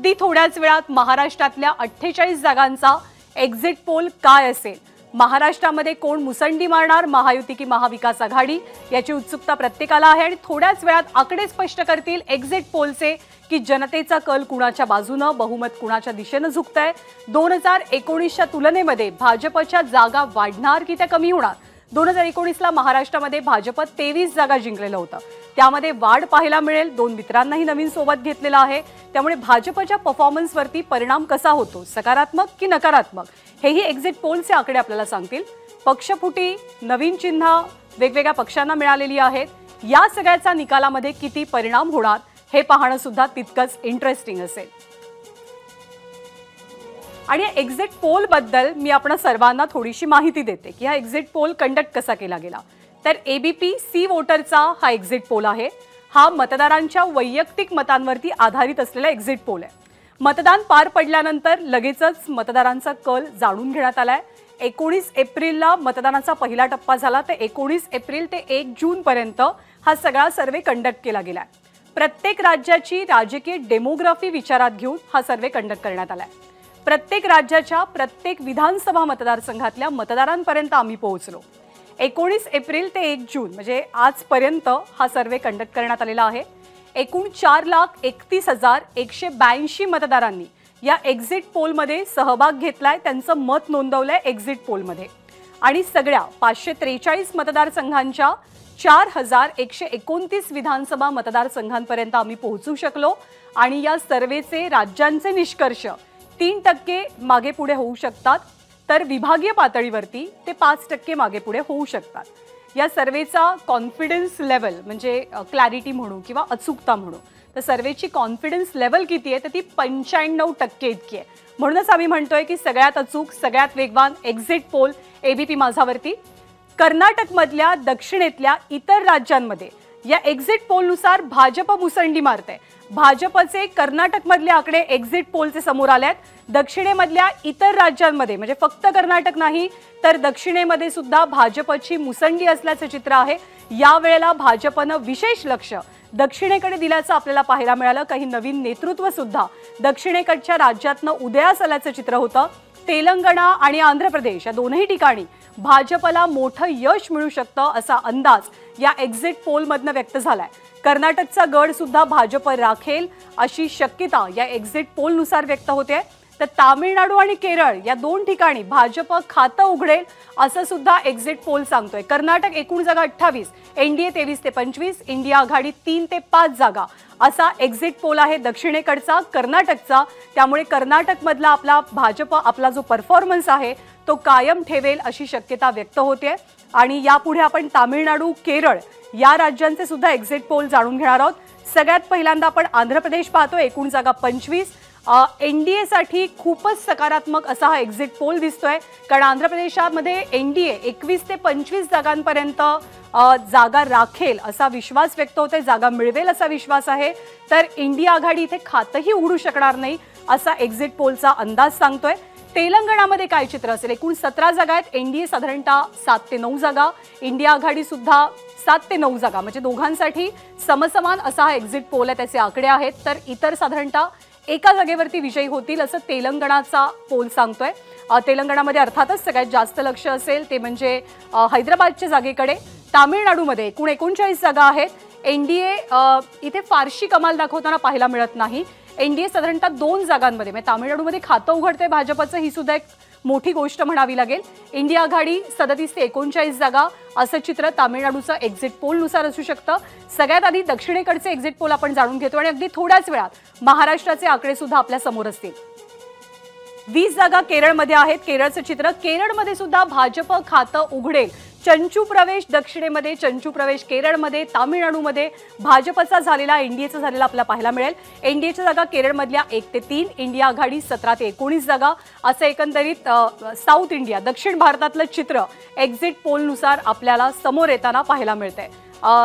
अगदी थोड्याच वेळात महाराष्ट्रातल्या 48 जागांचा एक्झिट पोल काय असेल, महाराष्ट्रामध्ये कोण मुसंडी मारणार, महायुती की महाविकास आघाडी, याची उत्सुकता प्रत्येकाला आहे। आणि थोड्याच वेळात आकडे स्पष्ट करतील एक्झिट पोलचे की जनतेचा कल कुणाच्या बाजूने, बहुमत कुणाच्या दिशेने झुकतंय। 2019च्या तुलनेमध्ये भाजपच्या जागा वाढणार की त्या कमी होणार। 2019ला महाराष्ट्रामध्ये भाजप 23 जागा जिंकलेलं होतं, त्यामध्ये वाढ पाहायला मिळेल। 2 मित्रांनाही नवीन सोबत घेतलेला आहे, त्यामुळे भाजपच्या परफॉर्मन्सवरती परिणाम कसा होतो, सकारात्मक की नकारात्मक, हेही एक्झिट पोलचे आकडे आपल्याला सांगतील। पक्षफुटी, नवीन चिन्ह वेगवेगळ्या पक्षांना मिळालेली आहेत, या सगळ्याचा निकालामध्ये किती परिणाम होणार हे पाहणं सुद्धा तितकंच इंटरेस्टिंग असेल। आणि एक्झिट पोल बद्दल मी आपण सर्वांना थोडीशी माहिती देते की हा एक्झिट पोल कंडक्ट कसा केला गेला। तर एबीपी सी वोटरचा हा एक्झिट पोल आहे। हा मतदारांच्या वैयक्तिक मतांवरती आधारित असलेला एक्झिट पोल आहे। मतदान पार पडल्यानंतर लगेचच मतदारांचा कल जाणून घेण्यात आलाय। 19 एप्रिलला मतदानाचा पहिला टप्पा झाला, तर 19 एप्रिल ते 1 जून पर्यंत हा सगळा सर्वे कंडक्ट केला गेलाय। प्रत्येक राज्याची राजकीय डेमोग्राफी विचारात घेऊन हा सर्वे कंडक्ट करण्यात आलाय। प्रत्येक राज्याच्या प्रत्येक विधानसभा मतदारसंघातल्या मतदारांपर्यंत आम्ही पोहोचलो। 19 एप्रिल ते 1 जून म्हणजे आजपर्यंत हा सर्वे कंडक्ट करण्यात आलेला आहे। एकूण 4,31,182 मतदारांनी या एक्झिट पोलमध्ये सहभाग घेतलाय, त्यांचं मत नोंदवलंय एक्झिट पोलमध्ये। आणि सगळ्या 543 मतदारसंघांच्या 4,129 विधानसभा मतदारसंघांपर्यंत आम्ही पोहोचू शकलो। आणि या सर्वेचे राज्यांचे निष्कर्ष 3% मागे पुढे होऊ शकतात, तर विभागीय पातळीवरती ते 5% मागे पुढे होऊ शकतात। या सर्वेचा कॉन्फिडन्स लेवल म्हणजे क्लॅरिटी म्हणू किंवा अचूकता म्हणू, तर सर्वेची कॉन्फिडन्स लेवल किती आहे, तर ती 95% इतकी आहे। म्हणूनच आम्ही म्हणतोय की सगळ्यात अचूक, सगळ्यात वेगवान एक्झिट पोल एबीपी माझावरती। कर्नाटकमधल्या, दक्षिणेतल्या इतर राज्यांमध्ये या एक्झिट पोलनुसार भाजप मुसंडी मारते। भाजपचे कर्नाटकमधले आकडे एक्झिट पोलचे समोर आलेत। दक्षिणेमधल्या इतर राज्यांमध्ये म्हणजे फक्त कर्नाटक नाही, तर दक्षिणेमध्ये सुद्धा भाजपची मुसंडी असल्याचं चित्र आहे। यावेळेला भाजपनं विशेष लक्ष दक्षिणेकडे दिल्याचं आपल्याला पाहायला मिळालं। काही नवीन नेतृत्व सुद्धा दक्षिणेकडच्या राज्यातनं उदयास आल्याचं चित्र होतं। तेलंगणा आणि आंध्र प्रदेश या दोनही ठिकाणी भाजपला मोठं यश मिळू शकतं असा अंदाज या एक्झिट पोलमधनं व्यक्त झालाय। कर्नाटकचा गड सुद्धा भाजप राखेल अशी शक्यता या एक्झिट पोलनुसार व्यक्त होते। तर तामिळनाडू आणि केरळ या 2 ठिकाणी भाजप खातं उघडेल असं सुद्धा एक्झिट पोल सांगतोय। कर्नाटक एकूण जागा 28, एनडीए 23 ते 25, इंडिया आघाडी 3 ते 5 जागा असा एक्झिट पोल आहे दक्षिणेकडचा, कर्नाटकचा। त्यामुळे कर्नाटकमधला आपला भाजप आपला जो परफॉर्मन्स आहे तो कायम ठेवेल अशी शक्यता व्यक्त होते। आणि यापुढे आपण तामिळनाडू, केरळ या राज्यांचे सुद्धा एक्झिट पोल जाणून घेणार आहोत। सगळ्यात पहिल्यांदा आपण आंध्र प्रदेश पाहतो, एकूण जागा 25। एनडीए साठी खूपच सकारात्मक असा हा एक्झिट पोल दिसतोय, कारण आंध्र प्रदेशामध्ये एनडीए 21 ते 25 जागांपर्यंत जागा राखेल असा विश्वास व्यक्त होतोय, जागा मिळवेल असा विश्वास आहे। तर इंडिया आघाडी इथे खातंही उघडू शकणार नाही असा एक्झिट पोलचा अंदाज सांगतोय। तेलंगणामध्ये काय चित्र असेल, एकूण 17 जागा आहेत, एनडीए साधारणतः 7 ते 9 जागा, इंडिया आघाडी सुद्धा 7 ते 9 जागा म्हणजे दोघांसाठी समसमान असा हा एक्झिट पोल आहे, त्याचे आकडे आहेत। तर इतर साधारणतः एका जागेवरती विजयी होतील असं तेलंगणाचा पोल सांगतोय। तेलंगणामध्ये अर्थातच सगळ्यात जास्त लक्ष असेल ते म्हणजे हैदराबादच्या जागेकडे। तामिळनाडूमध्ये एकूण 39 जागा आहेत, एनडीए इथे फारशी कमाल दाखवताना पाहायला मिळत नाही। एनडीए साधारणतः 2 जागांमध्ये म्हणजे तामिळनाडूमध्ये खातं उघडते भाजपचं, ही सुद्धा एक मोठी गोष्ट म्हणावी लागेल। इंडिया आघाडी 37 ते 39 जागा असं चित्र तामिळनाडूचं एक्झिट पोलनुसार असू शकतं। सगळ्यात आधी दक्षिणेकडचे एक्झिट पोल आपण जाणून घेतो आणि अगदी थोड्याच वेळात महाराष्ट्राचे आकडे सुद्धा आपल्या समोर असतील। 20 जागा केरळमध्ये आहेत, केरळचं चित्र, केरळमध्ये सुद्धा भाजप खातं उघडेल। चंचू प्रवेश दक्षिणेमध्ये, चंचू प्रवेश केरळमध्ये, तामिळनाडूमध्ये भाजपचा झालेला, एनडीएचा झालेला आपल्याला पाहायला मिळेल। एनडीएच्या जागा केरळमधल्या 1 ते 3, इंडिया आघाडी 17 ते 19 जागा असं एकंदरीत साऊथ इंडिया, दक्षिण भारतातलं चित्र एक्झिट पोलनुसार आपल्याला समोर येताना पाहायला मिळतंय।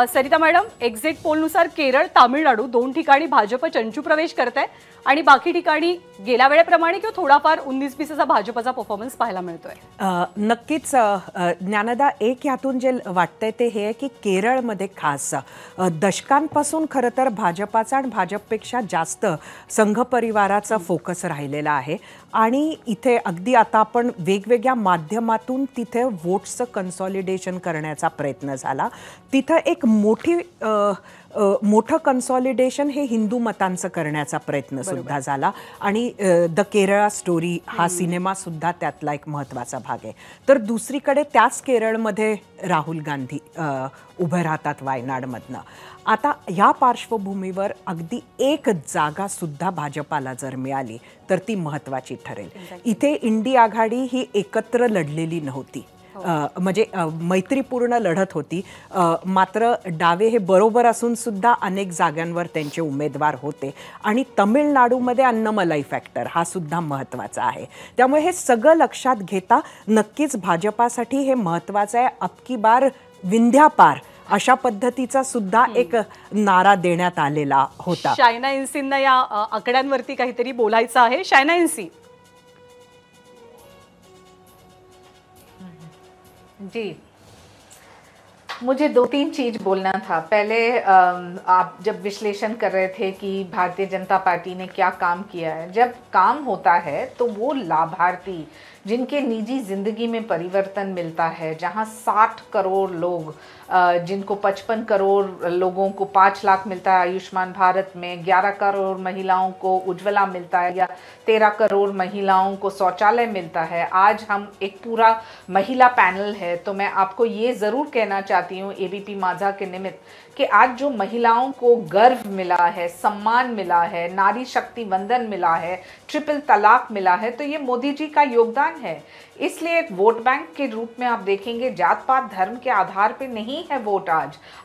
सरिता मॅडम, एक्झिट पोलनुसार केरळ, तामिळनाडू 2 ठिकाणी भाजप चंचू प्रवेश करते आणि बाकी ठिकाणी गेल्या वेळेप्रमाणे किंवा थोडाफार 19-20 भाजपचा परफॉर्मन्स पाहायला मिळतोय? नक्कीच ज्ञानदा, एक यातून जे वाटतंय ते हे आहे की केरळमध्ये खास दशकांपासून खरं तर भाजपाचा आणि भाजपपेक्षा जास्त संघ परिवाराचा फोकस राहिलेला आहे आणि इथे अगदी आता आपण वेगवेगळ्या माध्यमातून तिथे वोट्सचं कन्सॉलिडेशन करण्याचा प्रयत्न झाला. तिथं एक मोठं कन्सॉलिडेशन हे हिंदू मतांचं करण्याचा प्रयत्न सुद्धा झाला आणि द केरळा स्टोरी हा सिनेमा सुद्धा त्यातला एक महत्त्वाचा भाग आहे. तर दुसरीकडे त्याच केरळमध्ये राहुल गांधी उभे राहतात वायनाडमधनं. आता या पार्श्वभूमीवर अगदी एक जागा सुद्धा भाजपाला जर मिळाली तर ती महत्त्वाची ठरेल. इथे इंडी आघाडी ही एकत्र लढलेली नव्हती, म्हणजे मैत्रीपूर्ण लढत होती. मात्र डावे हे बरोबर असून सुद्धा अनेक जागांवर त्यांचे उमेदवार होते आणि तमिळनाडूमध्ये अन्नमलाई फॅक्टर हा सुद्धा महत्त्वाचा आहे. त्यामुळे हे सगळं लक्षात घेता नक्कीच भाजपासाठी हे महत्त्वाचं आहे. अबकी बार विंध्या पार अशा पद्धतीचा सुद्धा एक नारा देण्यात आलेला होता. शायना इन्सींना या आकड्यांवरती काहीतरी बोलायचं आहे. शायना इन्सी. जी, मुझे 2-3 चीज बोलना था. पहले आप जब विश्लेषण कर रहे थे कि भारतीय जनता पार्टी ने क्या काम किया है, जब काम होता है तो वो लाभार्थी जिनके निजी जिंदगी में परिवर्तन मिलता है, जहां 60 करोड़ लोग, जिनको 55 करोड़ लोगों को 5 लाख मिलता है आयुष्मान भारत में, 11 करोड़ महिलाओं को उज्ज्वला मिलता है या 13 करोड़ महिलाओं को शौचालय मिलता है. आज हम एक पूरा महिला पैनल है, तो मैं आपको ये ज़रूर कहना चाहती हूँ एबीपी माझा के निमित्त कि आज जो महिलाओं को गर्व मिला है, सम्मान मिला है, नारी शक्ति वंदन मिला है, ट्रिपल तलाक मिला है, तो ये मोदी जी का योगदान है. इसलिए एक वोट बैंक के रूप में आप देखेंगे जात पात धर्म के आधार पे नहीं है वोट.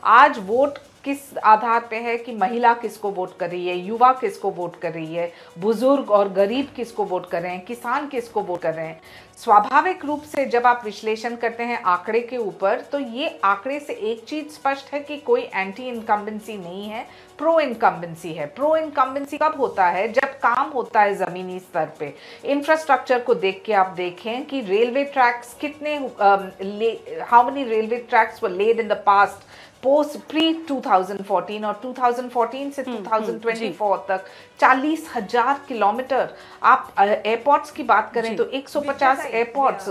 आज वोट किस आधार पे है कि महिला किसको वोट कर रही है, युवा किसको वोट कर रही है, बुजुर्ग और गरीब किसको वोट कर रहे हैं, किसान किसको वोट कर रहे हैं. स्वाभाविक रूप से जब आप विश्लेषण करते हैं आंकड़े के ऊपर, तो ये आंकड़े से एक चीज स्पष्ट है कि कोई एंटी इनकम्बेंसी नहीं है, प्रो इनकम्बेंसी है. प्रो इनकम्बेंसी कब होता है? जब काम होता है जमीनी स्तर पे. इंफ्रास्ट्रक्चर को देख के आप देखें कि रेलवे ट्रैक्स कितने, how many railway tracks were laid in the past post pre 2014 और 2014 से 2024 तक 40,000 किलोमीटर. आप एयरपोर्ट्स की बात करें तो 150 एयरपोर्ट्स.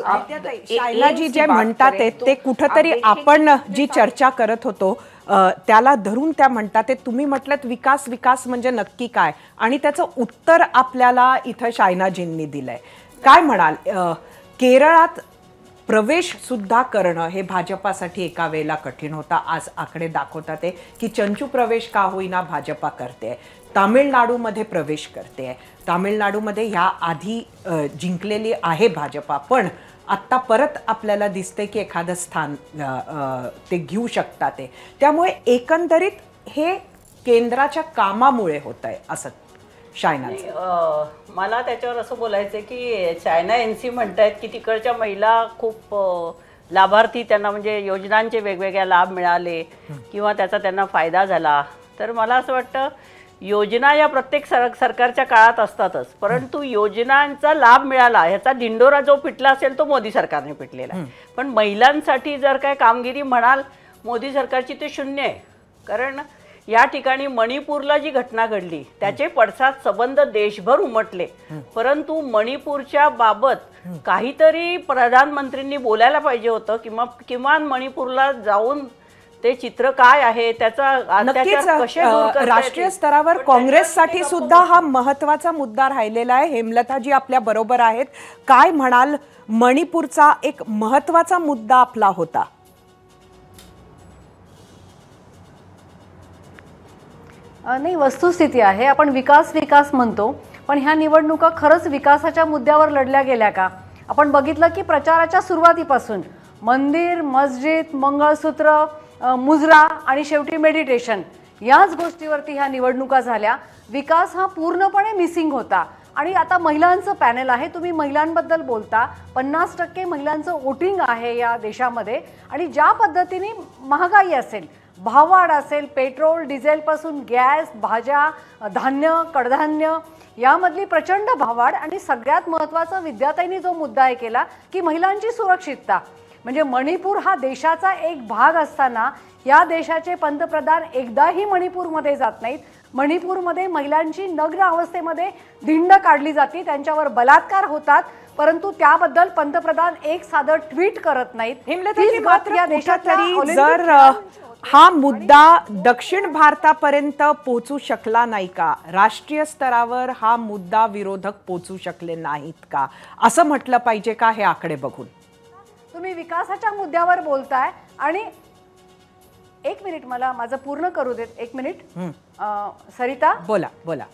शायला जी जे म्हणतात ते कुठेतरी आपण जी चर्चा करत होतो त्याला धरून त्या म्हणतात. तुम्ही म्हटलं विकास विकास म्हणजे नक्की काय, आणि त्याचं उत्तर आपल्याला इथं शायनाजींनी दिलंय. काय म्हणाल, केरळात प्रवेश सुद्धा करणं हे भाजपासाठी एका वेळेला कठीण होता. आज आकडे दाखवतात ते की चंचू प्रवेश का होईना भाजपा करते, तामिळनाडूमध्ये प्रवेश करते. तामिळनाडूमध्ये ह्या आधी जिंकलेली आहे भाजपा, पण आत्ता परत आपल्याला दिसते की एखादं स्थान ते घेऊ शकतात ते. त्यामुळे एकंदरीत हे केंद्राच्या कामामुळे होत आहे असं शायना. मला त्याच्यावर असं बोलायचं की शायना एनसी म्हणतायत की तिकडच्या महिला खूप लाभार्थी, त्यांना म्हणजे योजनांचे वेगवेगळे लाभ मिळाले किंवा त्याचा त्यांना फायदा झाला. तर मला असं वाटतं योजना या प्रत्येक सरकारच्या काळात असतातच, परंतु योजनांचा लाभ मिळाला ह्याचा दिंडोरा जो पिटला असेल तो मोदी सरकारने पिटलेला आहे. पण महिलांसाठी जर काय कामगिरी म्हणाल मोदी सरकारची ते शून्य आहे. कारण या ठिकाणी मणिपूरला जी घटना घडली त्याचे पडसाद संबंध देशभर उमटले, परंतु मणिपूरच्या बाबत काहीतरी प्रधानमंत्र्यांनी बोलायला पाहिजे होतं किंवा किमान मणिपूरला जाऊन ते चित्र काय आहे त्याचा राष्ट्रीय स्तरावर काँग्रेससाठी सुद्धा हा महत्त्वाचा मुद्दा राहिलेला आहे. हेमलताजी आपल्या बरोबर आहेत. काय म्हणाल, मणिपूरचा एक महत्त्वाचा मुद्दा आपला होता. नाही, वस्तुस्थिती आहे. आपण विकास विकास म्हणतो, पण ह्या निवडणुका खरंच विकासाच्या मुद्द्यावर लढल्या गेल्या का? आपण बघितलं की प्रचाराच्या सुरुवातीपासून मंदिर, मस्जिद, मंगळसूत्र, मुजरा आणि शेवटी मेडिटेशन याच गोष्टीवरती ह्या निवडणुका झाल्या. विकास हा पूर्णपणे मिसिंग होता. आणि आता महिलांचं पॅनल आहे, तुम्ही महिलांबद्दल बोलता. 50% महिलांचं वोटिंग आहे या देशामध्ये. आणि ज्या पद्धतीने महागाई असेल, भाववाढ असेल, पेट्रोल डिझेलपासून गॅस, भाज्या, धान्य, कडधान्य यामधली प्रचंड भावाड आणि सगळ्यात महत्त्वाचं विद्याताईंनी जो मुद्दा आहे केला की महिलांची सुरक्षितता, म्हणजे मणिपूर हा देशाचा एक भाग असताना या देशाचे पंतप्रधान एकदाही मणिपूरमध्ये जात नाहीत. मणिपूरमध्ये महिलांची नग्न अवस्थेमध्ये धिंड काढली जाते, त्यांच्यावर बलात्कार होतात, परंतु त्याबद्दल पंतप्रधान एक साधं ट्विट करत नाहीत. हिमलताजी, मात्र कुठेतरी जर हा मुद्दा दक्षिण भारतापर्यंत पोहोचू शकला नाही का, राष्ट्रीय स्तरावर हा मुद्दा विरोधक पोहोचू शकले नाहीत का, असं म्हटलं पाहिजे का हे आकडे बघून? तुम्ही विकासाच्या मुद्द्यावर बोलताय आणि एक मिनिट मला माझं पूर्ण करू देत. एक मिनिट. सरिता, बोला बोला.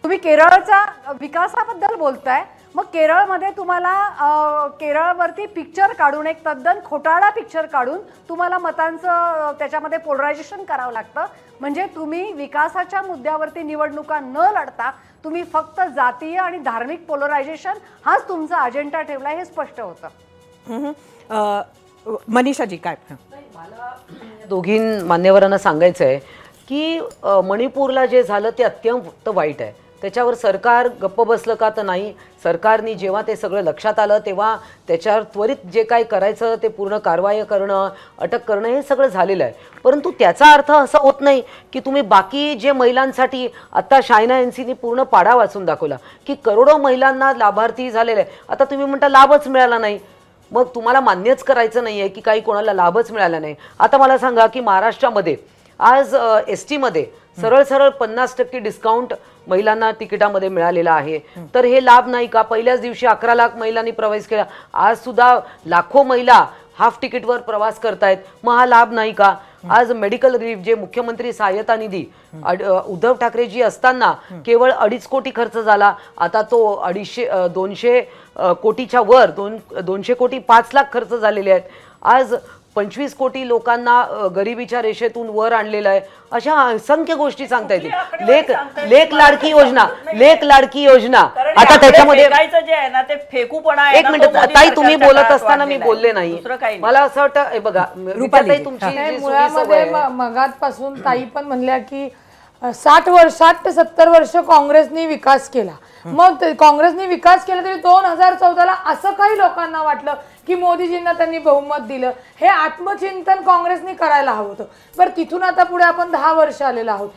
तुम्ही केरळच्या विकासाबद्दल बोलताय, मग केरळमध्ये तुम्हाला केरळवरती पिक्चर काढून, एक तद्दन खोटारडा पिक्चर काढून तुम्हाला मतांचं त्याच्यामध्ये पोलरायझेशन करावं लागतं. म्हणजे तुम्ही विकासाच्या मुद्द्यावरती निवडणुका न लढता तुम्ही फक्त जातीय आणि धार्मिक पोलरायझेशन हाच तुमचा अजेंडा ठेवला, हे स्पष्ट होतं. मनीषाजी काय? मला दोघी मान्यवरांना सांगायचं आहे की मणिपूरला जे झालं ते अत्यंत वाईट आहे. त्याच्यावर सरकार गप्प बसलं का तर नाही. सरकारने जेव्हा ते सगळं लक्षात आलं तेव्हा त्याच्यावर त्वरित जे काय करायचं ते पूर्ण कारवाई करणं, अटक करणं हे सगळं झालेलं आहे. परंतु त्याचा अर्थ असा होत नाही की तुम्ही बाकी जे महिलांसाठी आता शायना एनसीने पूर्ण पाडा वाचून दाखवला की करोडो महिलांना लाभार्थी झालेले आहे. आता तुम्ही म्हणता लाभच मिळाला नाही, मग तुम्हाला मान्यच करायचं नाही आहे की काही कोणाला लाभच मिळाला नाही. आता मला सांगा की महाराष्ट्रामध्ये आज एस टीमध्ये सरळ सरळ 50% डिस्काउंट महिलांना तिकिटामध्ये मिळालेला आहे. तर हे लाभ नाही का? पहिल्याच दिवशी 11 लाख महिलांनी प्रवास केला, आज सुद्धा लाखो महिला हाफ तिकीटवर प्रवास करतायत. मग हा लाभ नाही का? आज मेडिकल रिलीफ जे मुख्यमंत्री सहाय्यता निधी उद्धव ठाकरेजी असताना केवळ 2.5 कोटी खर्च झाला, आता तो 200 कोटीच्या वर 200 कोटी 5 लाख खर्च झालेले आहेत. आज 25 कोटी लोकांना गरिबीच्या रेषेतून वर आणलेलं आहे. अशा असंख्य गोष्टी सांगता येतील. लेख लाडकी योजना, लेख लाडकी योजना, आता त्याच्यामध्ये जे आहे ना ते फेकूपणा. एक मिनिट ताई, तुम्ही बोलत असताना मी बोलले नाही. मला असं वाटतं बघा रुपाली तुमची मुळामध्ये मगातपासून ताई पण म्हणल्या की 60 ते 70 वर्ष काँग्रेसनी विकास केला. मग काँग्रेसनी विकास केला तरी 2014ला असं काही लोकांना वाटलं की मोदीजींना त्यांनी बहुमत दिलं. हे आत्मचिंतन काँग्रेसनी करायला हवं होतं. बरं, तिथून आता पुढे आपण 10 वर्ष आलेलो आहोत.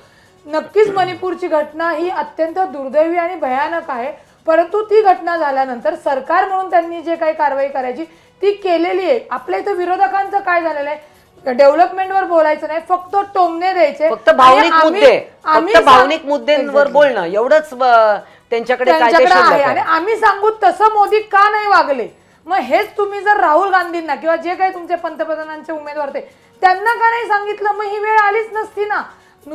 नक्कीच मणिपूरची घटना ही अत्यंत दुर्दैवी आणि भयानक आहे, परंतु ती घटना झाल्यानंतर सरकार म्हणून त्यांनी जे काही कारवाई करायची ती केलेली आहे. आपल्या इथं विरोधकांचं काय झालेलं आहे, डेव्हलपमेंटवर बोलायचं नाही, फक्त टोमणे द्यायचे, फक्त भावनिक मुद्द्यांवर बोलणं एवढंच त्यांच्याकडे आहे. आणि आम्ही सांगू तसं मोदी का नाही वागले. मग हेच तुम्ही जर राहुल गांधींना किंवा जे काही तुमचे पंतप्रधानांचे उमेदवार ते त्यांना का नाही सांगितलं, मग ही वेळ आलीच नसती ना.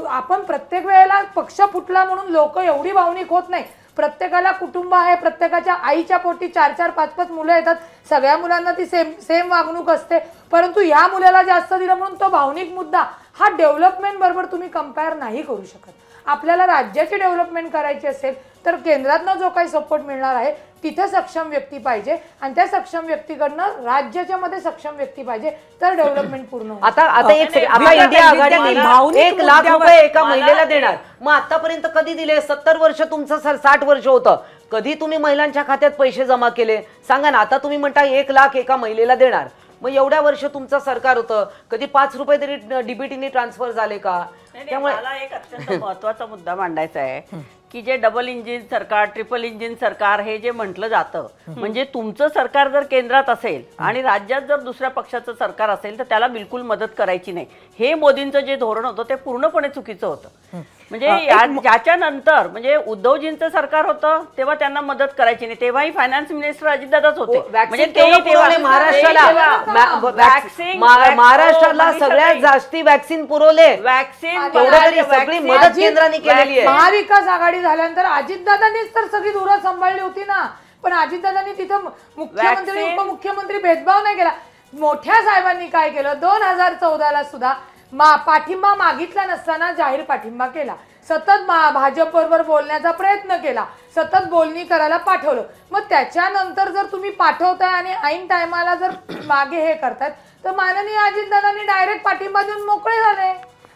आपण प्रत्येक वेळेला पक्ष फुटला म्हणून लोक एवढी भावनिक होत नाही. प्रत्येकाला कुटुंब आहे, प्रत्येकाच्या आईच्या पोटी 4-4, 5-5 मुलं येतात, सगळ्या मुलांना ती सेम वागणूक असते. परंतु या मुलाला जास्त दिलं म्हणून तो भावनिक मुद्दा हा डेव्हलपमेंट बरोबर तुम्ही कंपेअर नाही करू शकत. आपल्याला राज्याची डेव्हलपमेंट करायची असेल तर केंद्रातनं जो काही सपोर्ट मिळणार आहे तिथे सक्षम व्यक्ती पाहिजे आणि त्या सक्षम व्यक्तीकडनं राज्याच्या मध्ये सक्षम व्यक्ती पाहिजे, तर डेव्हलपमेंट पूर्ण होईल. आता इंडिया आघाडीने 1 लाख रुपये एका महिलेला देणार. मग आतापर्यंत कधी दिले? 70 वर्ष तुमचं 60 वर्ष होतं, कधी तुम्ही महिलांच्या खात्यात पैसे जमा केले सांगा ना. आता तुम्ही म्हणता 1 लाख एका महिलेला देणार. मग एवढ्या वर्ष तुमचं सरकार होतं, कधी 5 रुपये तरी डीबीटीने ट्रान्सफर झाले का? त्यामुळे मला एक अत्यंत महत्वाचा मुद्दा मांडायचा आहे की जे डबल इंजिन सरकार, ट्रिपल इंजिन सरकार हे जे म्हटलं जातं, म्हणजे तुमचं सरकार जर केंद्रात असेल आणि राज्यात जर दुसऱ्या पक्षाचं सरकार असेल तर त्याला बिलकुल मदत करायची नाही. हे मोदींचं जे धोरण होतं ते पूर्णपणे चुकीचं होतं. म्हणजे याच्यानंतर म्हणजे उद्धवजींचं सरकार होतं तेव्हा त्यांना मदत करायची नाही, तेव्हाही फायनान्स मिनिस्टर अजितदादाच होते. म्हणजे ते महाराष्ट्राला सगळ्यात जास्ती वॅक्सिन पुरवले. सगळी मदत केंद्राने केलेली आहे. महाविकास आघाडी झाल्यानंतर अजितदादांनीच तर सगळी धुरा सांभाळली होती ना. पण अजितदादांनी तिथं मुख्यमंत्री उपमुख्यमंत्री भेदभाव नाही केला. मोठ्या साहेबांनी काय केलं, 2014ला सुद्धा पाठिंबा मागितला नसताना जाहीर पाठिंबा केला. सतत भाजपबरोबर बोलण्याचा प्रयत्न केला, सतत बोलणी करायला पाठवलं. मग त्याच्यानंतर जर तुम्ही पाठवताय आणि ऐन टायमाला जर मागे हे करतायत तर माननीय अजितदादांनी डायरेक्ट पाठिंबा देऊन मोकळे झाले.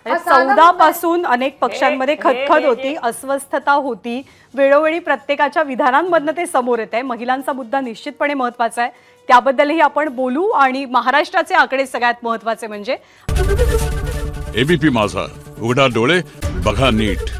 हा साधा 14 मुद्दा आहे. पासून अनेक पक्षांमध्ये खतखत होती, अस्वस्थता होती, वेळोवेळी प्रत्येकाच्या विधानांमधनं ते समोर येत आहे. महिलांचा मुद्दा निश्चितपणे महत्वाचा आहे, त्याबद्दलही आपण बोलू. आणि महाराष्ट्राचे आकडे सगळ्यात महत्वाचे म्हणजे एबीपी माझा, उघडा डोळे बघा नीट.